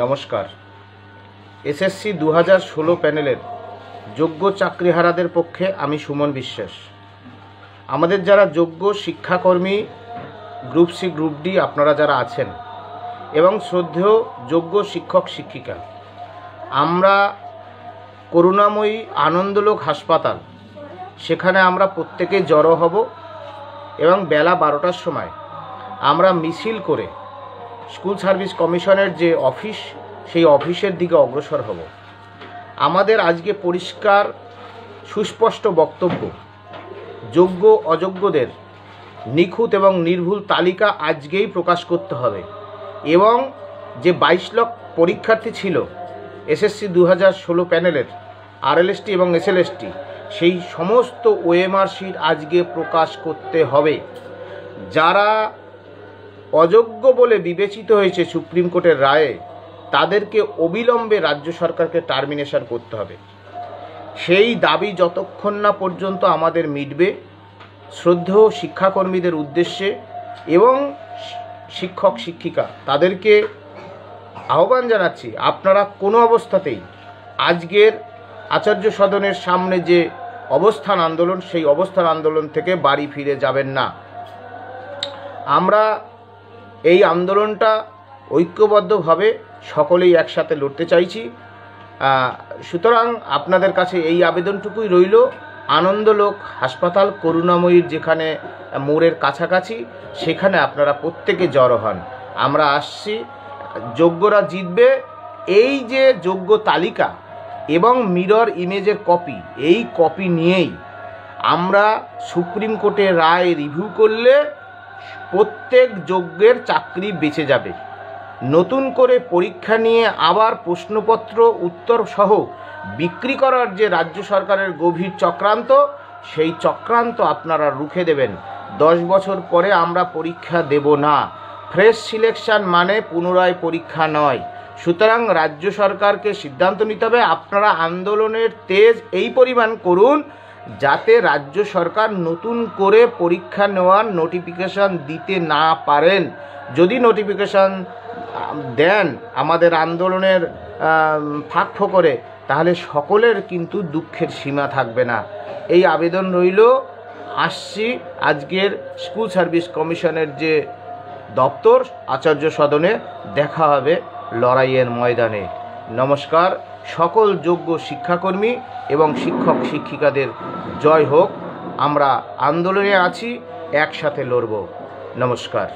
নমস্কার। এসএসসি 2016 প্যানেলের যোগ্য চাকরিহারাদের পক্ষে আমি সুমন বিশ্বাস। আমাদের যারা যোগ্য শিক্ষাকর্মী গ্রুপ সি গ্রুপ ডি আপনারা যারা আছেন এবং শ্রদ্ধেয় যোগ্য শিক্ষক শিক্ষিকা, আমরা করুণাময়ী আনন্দলোক হাসপাতাল সেখানে আমরা প্রত্যেকে জড়ো হব এবং বেলা 12টার সময় আমরা মিছিল করে স্কুল সার্ভিস কমিশনের যে অফিস সেই অফিসের দিকে অগ্রসর হব। আমাদের আজকে পরিষ্কার সুস্পষ্ট বক্তব্য, যোগ্য অযোগ্যদের নিখুঁত এবং নির্ভুল তালিকা আজকেই প্রকাশ করতে হবে এবং যে 22 লাখ পরীক্ষার্থী ছিল এসএসসি 2016 প্যানেলের আরএলএসটি এবং এসএলএসটি, সেই সমস্ত ওএমআর শিট আজকে প্রকাশ করতে হবে। যারা অযোগ্য বলে বিবেচিত হয়েছে সুপ্রিম কোর্টের রায়ে, তাদেরকে অবিলম্বে রাজ্য সরকারকে টার্মিনেশন করতে হবে। সেই দাবি যতক্ষণ না পর্যন্ত আমাদের মিটবে, শ্রদ্ধেয় শিক্ষাকর্মীদের উদ্দেশ্যে এবং শিক্ষক শিক্ষিকা তাদেরকে আহ্বান জানাচ্ছি, আপনারা কোনো অবস্থাতেই আজকের আচার্য সদনের সামনে যে অবস্থান আন্দোলন, সেই অবস্থান আন্দোলন থেকে বাড়ি ফিরে যাবেন না। আমরা এই আন্দোলনটা ঐক্যবদ্ধভাবে সকলেই একসাথে লড়তে চাইছি। সুতরাং আপনাদের কাছে এই আবেদনটুকুই রইল, আনন্দলোক হাসপাতাল করুণাময়ীর যেখানে মোড়ের কাছাকাছি সেখানে আপনারা প্রত্যেকে জড়ো হন। আমরা আসছি, যোগ্যরা জিতবে। এই যে যোগ্য তালিকা এবং মিরর ইমেজের কপি, এই কপি নিয়েই আমরা সুপ্রিম কোর্টের রায় রিভিউ করলে প্রত্যেক যোগ্যের চাকরি বেঁচে যাবে। নতুন করে পরীক্ষা নিয়ে আবার প্রশ্নপত্র উত্তর সহ বিক্রি করার যে রাজ্য সরকারের গভীর চক্রান্ত, সেই চক্রান্ত আপনারা রুখে দেবেন। 10 বছর পরে আমরা পরীক্ষা দেব না। ফ্রেশ সিলেকশন মানে পুনরায় পরীক্ষা নয়। সুতরাং রাজ্য সরকারকে সিদ্ধান্ত নিতে হবে। আপনারা আন্দোলনের তেজ এই পরিমাণ করুন যাতে রাজ্য সরকার নতুন করে পরীক্ষা নেওয়ার নোটিফিকেশান দিতে না পারেন। যদি নোটিফিকেশান দেন আমাদের আন্দোলনের ফাঁক ফোকরে, তাহলে সকলের কিন্তু দুঃখের সীমা থাকবে না। এই আবেদন রইল। আসছি আজকের স্কুল সার্ভিস কমিশনের যে দপ্তর আচার্য সদনে, দেখা হবে লড়াইয়ের ময়দানে। নমস্কার। সকল যোগ্য শিক্ষাকর্মী এবং শিক্ষক শিক্ষিকাদের জয় হোক। আমরা আন্দোলনে আছি, একসাথে লড়ব। নমস্কার।